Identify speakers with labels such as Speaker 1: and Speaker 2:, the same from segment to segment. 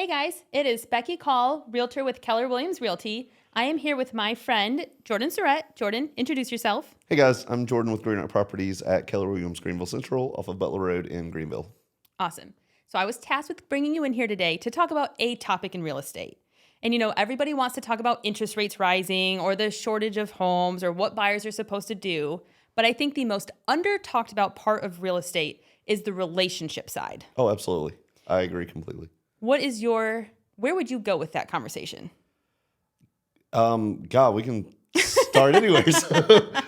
Speaker 1: Hey guys, it is Becky Call, realtor with Keller Williams Realty. I am here with my friend Jordan Surratt. Jordan, introduce yourself.
Speaker 2: Hey guys, I'm Jordan with Greenlight Properties at Keller Williams Greenville Central off of Butler Road in Greenville.
Speaker 1: Awesome. So I was tasked with bringing you in here today to talk about a topic in real estate. And everybody wants to talk about interest rates rising or the shortage of homes or what buyers are supposed to do. But I think the most under talked about part of real estate is the relationship side.
Speaker 2: Oh, absolutely. I agree completely.
Speaker 1: Where would you go with that conversation?
Speaker 2: God, we can start anywhere.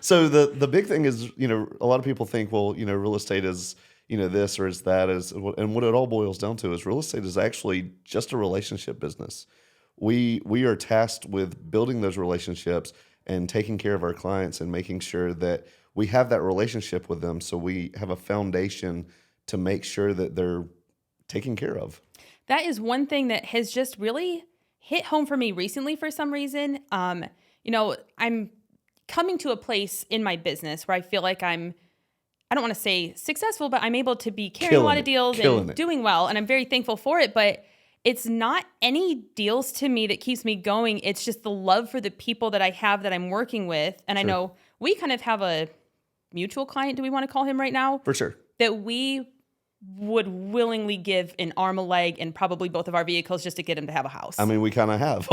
Speaker 2: So the big thing is, a lot of people think, well, real estate is, this or is that and what it all boils down to is real estate is actually just a relationship business. We are tasked with building those relationships and taking care of our clients and making sure that we have that relationship with them. So we have a foundation to make sure that they're taken care of.
Speaker 1: That is one thing that has just really hit home for me recently for some reason. I'm coming to a place in my business where I feel like I don't want to say successful, but I'm able to be carrying a lot of deals and doing well. And I'm very thankful for it. But it's not any deals to me that keeps me going. It's just the love for the people that I have that I'm working with. And I know we kind of have a mutual client, do we want to call him right now?
Speaker 2: For sure.
Speaker 1: That we would willingly give an arm, a leg, and probably both of our vehicles just to get him to have a house.
Speaker 2: I mean, we kind of have.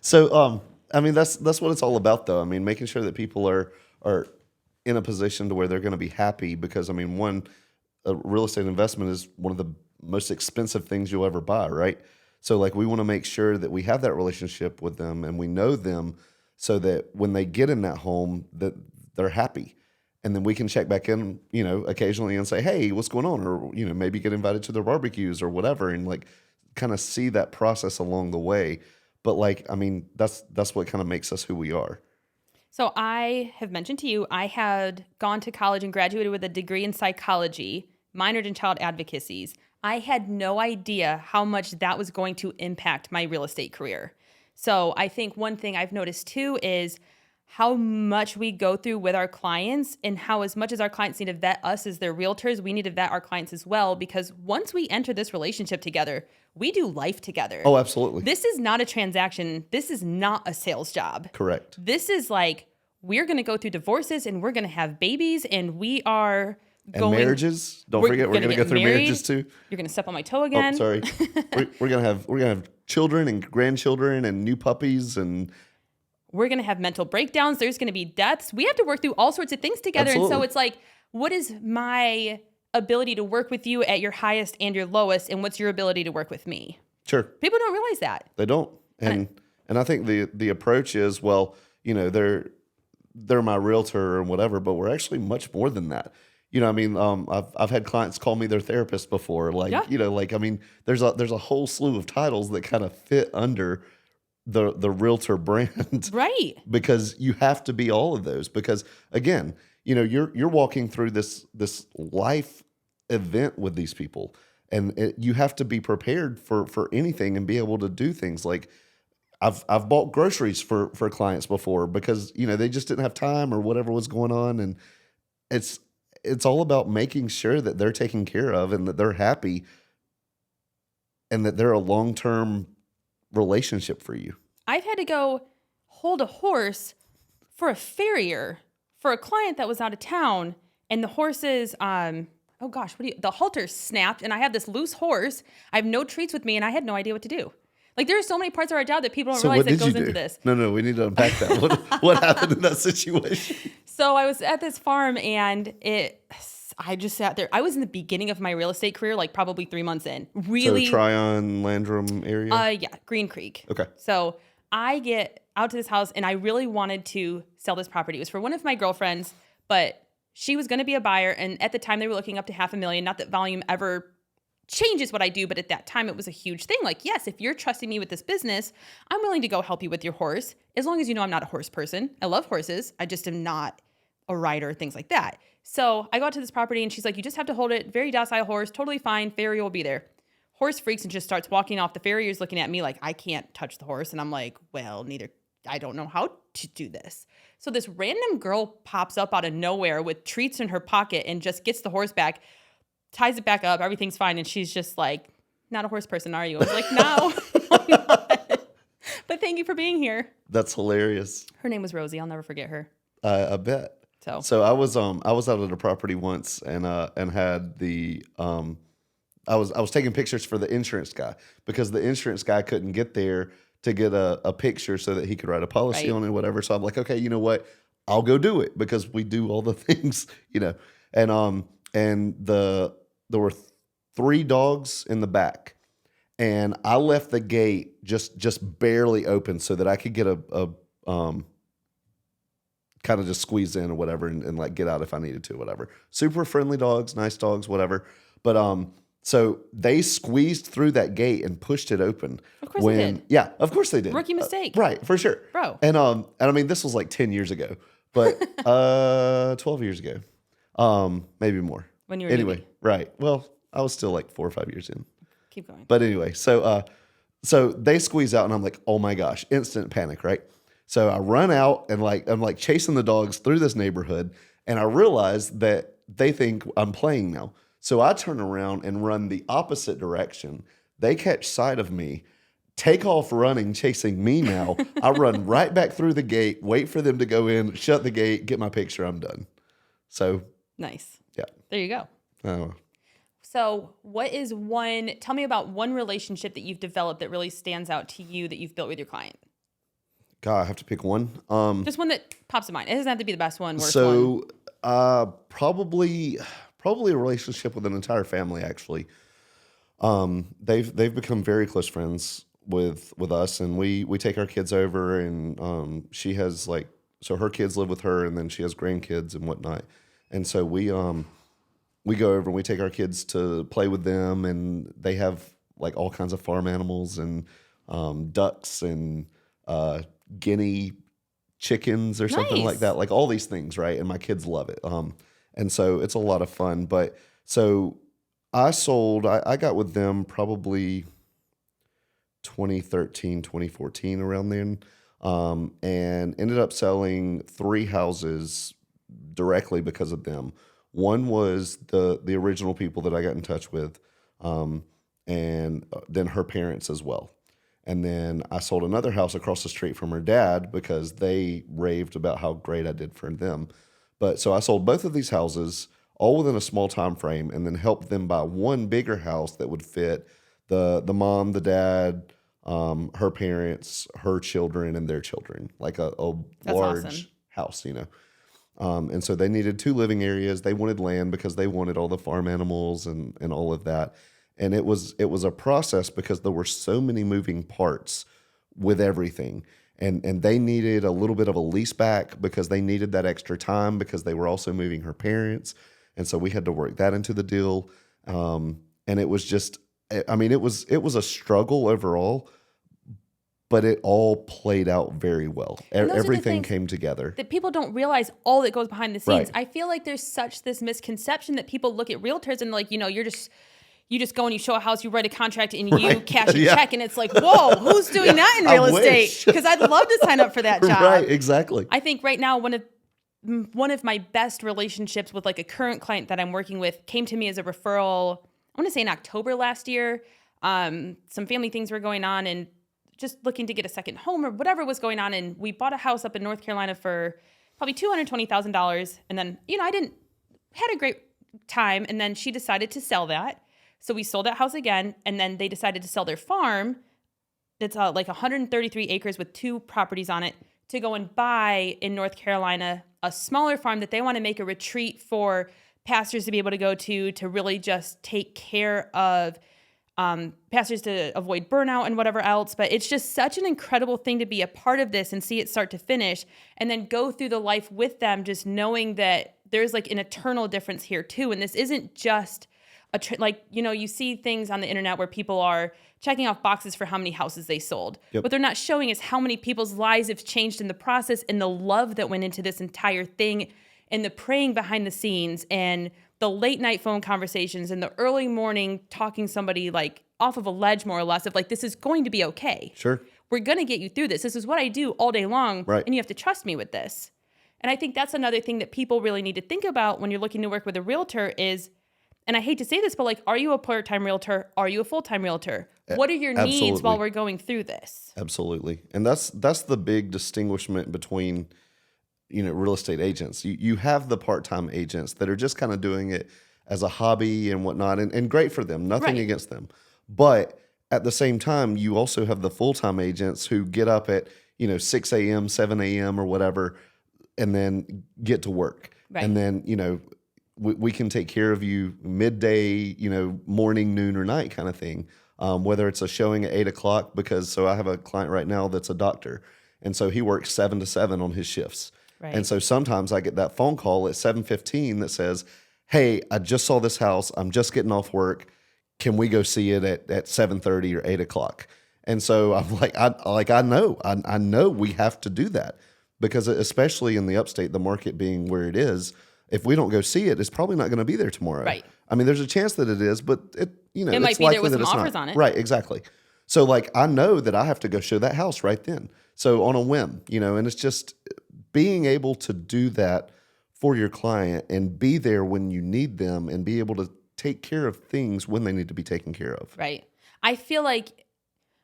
Speaker 2: So, that's what it's all about, though. I mean, making sure that people are in a position to where they're going to be happy because, a real estate investment is one of the most expensive things you'll ever buy, right? So, we want to make sure that we have that relationship with them and we know them so that when they get in that home, that they're happy. And then we can check back in, occasionally and say, hey, what's going on? Or, maybe get invited to their barbecues or whatever and kind of see that process along the way. But that's what kind of makes us who we are.
Speaker 1: So I have mentioned to you, I had gone to college and graduated with a degree in psychology, minored in child advocacies. I had no idea how much that was going to impact my real estate career. So I think one thing I've noticed too is how much we go through with our clients and how as much as our clients need to vet us as their realtors, we need to vet our clients as well, because once we enter this relationship together, we do life together.
Speaker 2: Oh, absolutely.
Speaker 1: This is not a transaction. This is not a sales job.
Speaker 2: Correct.
Speaker 1: This is we're going to go through divorces and we're going to have babies and we are going...
Speaker 2: And marriages. Don't forget, we're going to go through marriages too.
Speaker 1: You're going to step on my toe again.
Speaker 2: Oh, sorry. we're going to have children and grandchildren and new puppies and...
Speaker 1: We're going to have mental breakdowns. There's going to be deaths. We have to work through all sorts of things together.
Speaker 2: Absolutely.
Speaker 1: And so it's what is my ability to work with you at your highest and your lowest, and what's your ability to work with me?
Speaker 2: Sure.
Speaker 1: People don't realize that.
Speaker 2: They don't. And I think the approach is, well, they're my realtor or whatever, but we're actually much more than that. I've had clients call me their therapist before. There's a whole slew of titles that kind of fit under the realtor brand.
Speaker 1: Right.
Speaker 2: Because you have to be all of those. Because again, you're walking through this life event with these people, and you have to be prepared for anything and be able to do things like I've bought groceries for clients before because they just didn't have time or whatever was going on, and it's all about making sure that they're taken care of and that they're happy and that they're a long-term relationship for you.
Speaker 1: I've had to go hold a horse for a farrier for a client that was out of town, and the horses, the halter snapped, and I have this loose horse. I have no treats with me, and I had no idea what to do. There are so many parts of our job that people don't realize that goes into this.
Speaker 2: No, we need to unpack that. What happened in that situation?
Speaker 1: So I was at this farm, and I just sat there. I was in the beginning of my real estate career, probably 3 months in. Really?
Speaker 2: So Tryon, Landrum area?
Speaker 1: Yeah, Green Creek.
Speaker 2: Okay.
Speaker 1: So I get out to this house, and I really wanted to sell this property. It was for one of my girlfriends, but she was going to be a buyer, and at the time they were looking up to $500,000. Not that volume ever changes what I do, but at that time it was a huge thing. Yes, if you're trusting me with this business, I'm willing to go help you with your horse, as long as you know I'm not a horse person. I love horses. I just am not a rider, things like that. So I go out to this property, and she's like, you just have to hold it. Very docile horse, totally fine. Farrier will be there. Horse freaks and just starts walking off. The farrier's looking at me like, I can't touch the horse. And I'm like, well, I don't know how to do this. So this random girl pops up out of nowhere with treats in her pocket and just gets the horse back, ties it back up. Everything's fine. And she's just like, not a horse person, are you? I was like, no, I'm not. But thank you for being here.
Speaker 2: That's hilarious.
Speaker 1: Her name was Rosie. I'll never forget her.
Speaker 2: I bet. So I was out at a property once and had the I was taking pictures for the insurance guy because the insurance guy couldn't get there to get a picture so that he could write a policy
Speaker 1: Right.
Speaker 2: on it, whatever. So I'm like, okay, you know what? I'll go do it because we do all the things, you know. And there were 3 dogs in the back, and I left the gate just barely open so that I could get a kind of just squeeze in or whatever and like get out if I needed to, whatever. Super friendly dogs, nice dogs, whatever. But so they squeezed through that gate and pushed it open.
Speaker 1: Of course they did.
Speaker 2: Yeah, of course they did.
Speaker 1: Rookie mistake.
Speaker 2: Right, for sure.
Speaker 1: Bro.
Speaker 2: And I mean this was like 10 years ago, but 12 years ago. Maybe more.
Speaker 1: When you were
Speaker 2: anyway,
Speaker 1: newbie.
Speaker 2: right. Well, I was still like 4 or 5 years in.
Speaker 1: Keep going.
Speaker 2: But anyway, so they squeeze out and I'm like, oh my gosh, instant panic, right? So I run out and I'm like chasing the dogs through this neighborhood, and I realize that they think I'm playing now. So I turn around and run the opposite direction. They catch sight of me, take off running, chasing me now. I run right back through the gate, wait for them to go in, shut the gate, get my picture, I'm done. So
Speaker 1: Nice.
Speaker 2: yeah.
Speaker 1: There you go. So tell me about one relationship that you've developed that really stands out to you that you've built with your client.
Speaker 2: God, I have to pick one.
Speaker 1: Just one that pops to mind. It doesn't have to be the best one, worst one.
Speaker 2: So probably a relationship with an entire family, actually. They've become very close friends with us, and we take our kids over, and she has so her kids live with her, and then she has grandkids and whatnot. And so we go over and we take our kids to play with them, and they have like all kinds of farm animals and ducks and guinea chickens or something like
Speaker 1: Nice.
Speaker 2: that, like all these things, right? And my kids love it. And so it's a lot of fun. But so I got with them probably 2013, 2014, around then, and ended up selling 3 houses directly because of them. One was the original people that I got in touch with, and then her parents as well. And then I sold another house across the street from her dad because they raved about how great I did for them. But so I sold both of these houses all within a small time frame, and then helped them buy one bigger house that would fit the mom, the dad, her parents, her children, and their children, like a large
Speaker 1: awesome.
Speaker 2: house, you know. And so they needed 2 living areas. They wanted land because they wanted all the farm animals and all of that. And it was a process because there were so many moving parts with everything. And they needed a little bit of a lease back because they needed that extra time because they were also moving her parents. And so we had to work that into the deal. And it was just, I mean, it was a struggle overall, but it all played out very well.
Speaker 1: And those are the
Speaker 2: Everything
Speaker 1: things
Speaker 2: came together.
Speaker 1: that people don't realize all that goes behind the scenes.
Speaker 2: Right.
Speaker 1: I feel like there's such this misconception that people look at realtors and like, you just go and you show a house, you write a contract, and you
Speaker 2: Right.
Speaker 1: cash a
Speaker 2: Yeah.
Speaker 1: check, and it's like, whoa, who's doing that in
Speaker 2: I
Speaker 1: real estate?
Speaker 2: wish.
Speaker 1: Because I'd love to sign up for that job.
Speaker 2: Right, exactly.
Speaker 1: I think right now one of my best relationships with like a current client that I'm working with came to me as a referral. I want to say in October last year. Some family things were going on, and just looking to get a second home or whatever was going on, and we bought a house up in North Carolina for probably $220,000, and then I had a great time, and then she decided to sell that. So we sold that house again, and then they decided to sell their farm. It's like 133 acres with 2 properties on it, to go and buy in North Carolina a smaller farm that they want to make a retreat for pastors to be able to go to really just take care of pastors to avoid burnout and whatever else. But it's just such an incredible thing to be a part of this and see it start to finish, and then go through the life with them, just knowing that there's like an eternal difference here too. And this isn't just you see things on the internet where people are checking off boxes for how many houses they sold.
Speaker 2: Yep.
Speaker 1: What they're not showing is how many people's lives have changed in the process, and the love that went into this entire thing, and the praying behind the scenes, and the late night phone conversations, and the early morning talking somebody like off of a ledge, more or less, of like, this is going to be okay.
Speaker 2: Sure.
Speaker 1: We're going to get you through this. This is what I do all day long.
Speaker 2: Right.
Speaker 1: And you have to trust me with this. And I think that's another thing that people really need to think about when you're looking to work with a realtor is, and I hate to say this, but like, are you a part-time realtor? Are you a full-time realtor? What are your needs
Speaker 2: Absolutely.
Speaker 1: while we're going through this?
Speaker 2: Absolutely. And that's the big distinguishment between, real estate agents. You have the part-time agents that are just kind of doing it as a hobby and whatnot, and great for them, nothing
Speaker 1: Right.
Speaker 2: against them. But at the same time, you also have the full-time agents who get up at, 6 a.m., 7 a.m. or whatever, and then get to work.
Speaker 1: Right.
Speaker 2: And then, we can take care of you midday, morning, noon, or night kind of thing. Whether it's a showing at 8 o'clock, so I have a client right now that's a doctor. And so he works 7 to 7 on his shifts.
Speaker 1: Right.
Speaker 2: And so sometimes I get that phone call at 7:15 that says, hey, I just saw this house. I'm just getting off work. Can we go see it at 7:30 or 8 o'clock? And so I'm like, I know we have to do that, because especially in the upstate, the market being where it is, if we don't go see it, it's probably not going to be there tomorrow.
Speaker 1: Right.
Speaker 2: I mean, there's a chance that it is, but
Speaker 1: It
Speaker 2: it's
Speaker 1: might be
Speaker 2: likely
Speaker 1: there with
Speaker 2: that
Speaker 1: some
Speaker 2: it's
Speaker 1: offers
Speaker 2: not.
Speaker 1: on it.
Speaker 2: Right, exactly. So like, I know that I have to go show that house right then. So on a whim, and it's just being able to do that for your client and be there when you need them and be able to take care of things when they need to be taken care of.
Speaker 1: Right. I feel like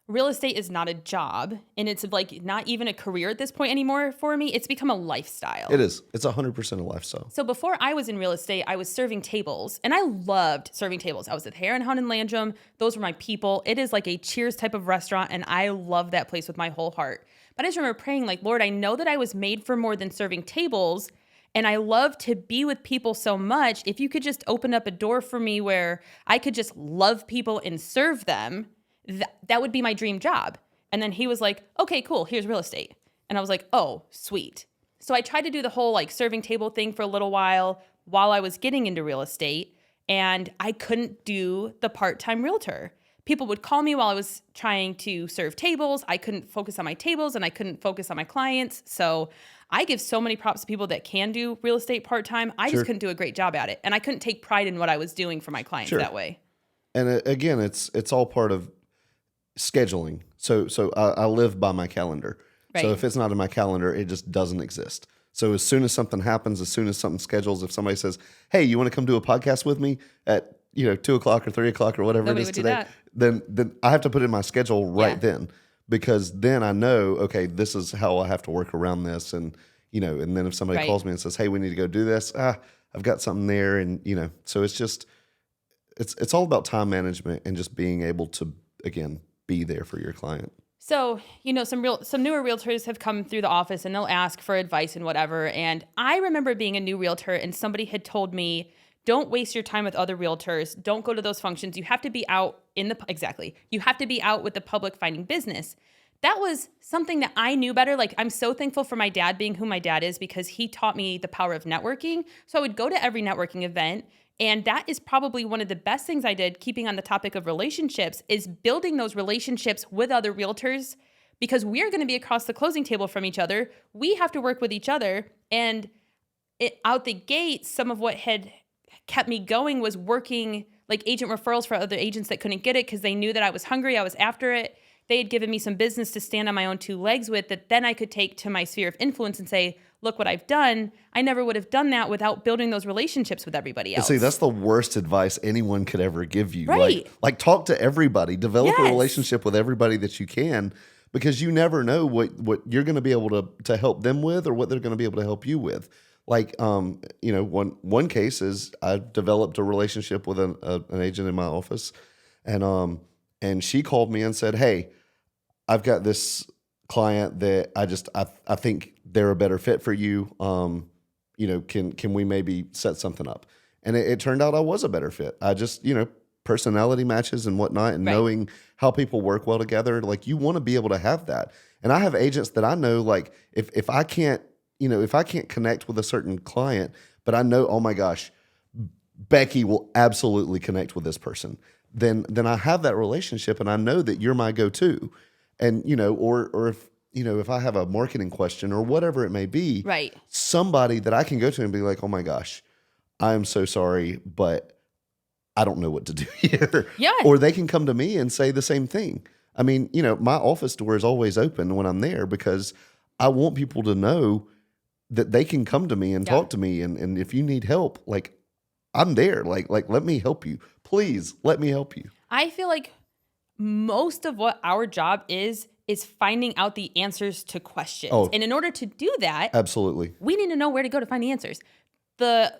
Speaker 1: real estate is not a job, and it's like not even a career at this point anymore for me. It's become a lifestyle.
Speaker 2: It is. It's 100% a lifestyle.
Speaker 1: So before I was in real estate, I was serving tables, and I loved serving tables. I was at Hare and Hunt in Landrum. Those were my people. It is like a Cheers type of restaurant, and I love that place with my whole heart. But I just remember praying, like, Lord, I know that I was made for more than serving tables, and I love to be with people so much. If you could just open up a door for me where I could just love people and serve them, that would be my dream job. And then he was like, okay, cool, here's real estate. And I was like, oh, sweet. So I tried to do the whole like serving table thing for a little while I was getting into real estate, and I couldn't do the part-time realtor. People would call me while I was trying to serve tables. I couldn't focus on my tables, and I couldn't focus on my clients. So I give so many props to people that can do real estate part-time. I just couldn't do a great job at it. And I couldn't take pride in what I was doing for my clients that way.
Speaker 2: And again, it's all part of scheduling. So I live by my calendar.
Speaker 1: Right.
Speaker 2: So if it's not in my calendar, it just doesn't exist. So as soon as something happens, as soon as something schedules, if somebody says, hey, you want to come do a podcast with me at 2 o'clock or 3 o'clock or whatever
Speaker 1: Nobody
Speaker 2: it is
Speaker 1: would do
Speaker 2: today,
Speaker 1: that.
Speaker 2: then I have to put in my schedule right then, because then I know, okay, this is how I have to work around this. And, and then if somebody calls me and says, hey, we need to go do this, I've got something there. And, so it's just, it's all about time management and just being able to, again, be there for your client.
Speaker 1: So, some newer realtors have come through the office and they'll ask for advice and whatever. And I remember being a new realtor and somebody had told me, don't waste your time with other realtors. Don't go to those functions. You have to be out you have to be out with the public finding business. That was something that I knew better. Like, I'm so thankful for my dad being who my dad is, because he taught me the power of networking. So I would go to every networking event. And that is probably one of the best things I did, keeping on the topic of relationships, is building those relationships with other realtors, because we're going to be across the closing table from each other. We have to work with each other. And out the gate, some of what had kept me going was working like agent referrals for other agents that couldn't get it because they knew that I was hungry. I was after it. They had given me some business to stand on my own two legs with that then I could take to my sphere of influence and say, look what I've done. I never would have done that without building those relationships with everybody else.
Speaker 2: See, that's the worst advice anyone could ever give you.
Speaker 1: Right.
Speaker 2: Like talk to everybody, develop a
Speaker 1: Yes.
Speaker 2: relationship with everybody that you can, because you never know what you're going to be able to help them with or what they're going to be able to help you with. Like, one case is I developed a relationship with an agent in my office, and she called me and said, hey, I've got this client that I think they're a better fit for you. Can we maybe set something up? And it turned out I was a better fit. I just, personality matches and whatnot, and
Speaker 1: Right.
Speaker 2: knowing how people work well together. Like, you want to be able to have that. And I have agents that I know, like, if I can't connect with a certain client, but I know, oh my gosh, Becky will absolutely connect with this person, then I have that relationship and I know that you're my go-to. And, or if I have a marketing question or whatever it may be,
Speaker 1: Right.
Speaker 2: somebody that I can go to and be like, oh my gosh, I am so sorry, but I don't know what to do here.
Speaker 1: Yeah.
Speaker 2: Or they can come to me and say the same thing. I mean, my office door is always open when I'm there, because I want people to know that they can come to me and
Speaker 1: Yeah.
Speaker 2: talk to me. And if you need help, like, I'm there. Like let me help you. Please let me help you.
Speaker 1: I feel like most of what our job is finding out the answers to questions.
Speaker 2: Oh.
Speaker 1: And in order to do that,
Speaker 2: Absolutely.
Speaker 1: we need to know where to go to find the answers. The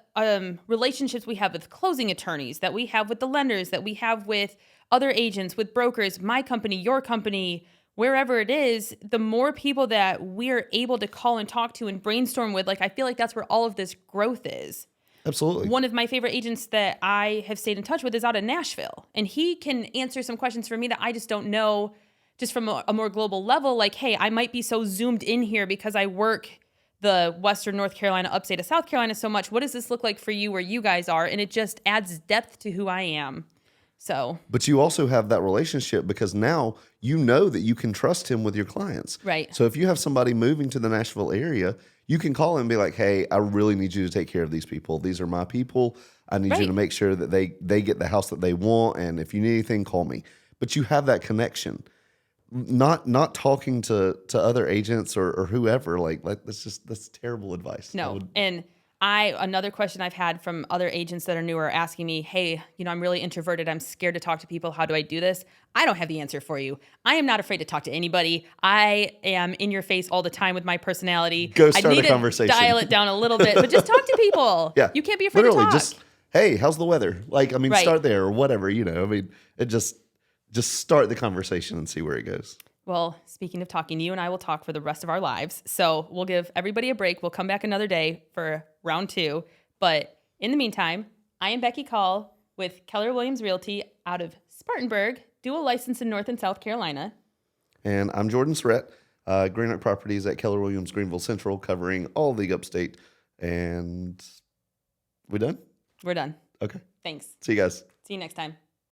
Speaker 1: relationships we have with closing attorneys, that we have with the lenders, that we have with other agents, with brokers, my company, your company, wherever it is, the more people that we're able to call and talk to and brainstorm with, like, I feel like that's where all of this growth is.
Speaker 2: Absolutely.
Speaker 1: One of my favorite agents that I have stayed in touch with is out of Nashville, and he can answer some questions for me that I just don't know, just from a more global level. Like, hey, I might be so zoomed in here because I work the Western North Carolina, upstate of South Carolina so much. What does this look like for you where you guys are? And it just adds depth to who I am. So,
Speaker 2: but you also have that relationship because now you know that you can trust him with your clients.
Speaker 1: Right.
Speaker 2: So if you have somebody moving to the Nashville area, you can call him and be like, hey, I really need you to take care of these people. These are my people. I need you to make sure that they get the house that they want. And if you need anything, call me. But you have that connection. Not talking to other agents or whoever. Like that's terrible advice.
Speaker 1: No. And another question I've had from other agents that are newer asking me, hey, I'm really introverted. I'm scared to talk to people. How do I do this? I don't have the answer for you. I am not afraid to talk to anybody. I am in your face all the time with my personality.
Speaker 2: Go start
Speaker 1: I need
Speaker 2: a conversation.
Speaker 1: To dial it down a little bit, but just talk to people.
Speaker 2: Yeah.
Speaker 1: You can't be afraid
Speaker 2: Literally,
Speaker 1: to talk.
Speaker 2: just, hey, how's the weather? Like,
Speaker 1: Right.
Speaker 2: start there or whatever, it just start the conversation and see where it goes.
Speaker 1: Well, speaking of talking, you and I will talk for the rest of our lives. So we'll give everybody a break. We'll come back another day for round 2. But in the meantime, I am Becky Call with Keller Williams Realty out of Spartanburg, dual license in North and South Carolina.
Speaker 2: And I'm Jordan Surratt, Green Oak Properties at Keller Williams Greenville Central, covering all the upstate. And we done?
Speaker 1: We're done.
Speaker 2: Okay.
Speaker 1: Thanks.
Speaker 2: See you guys.
Speaker 1: See you next time.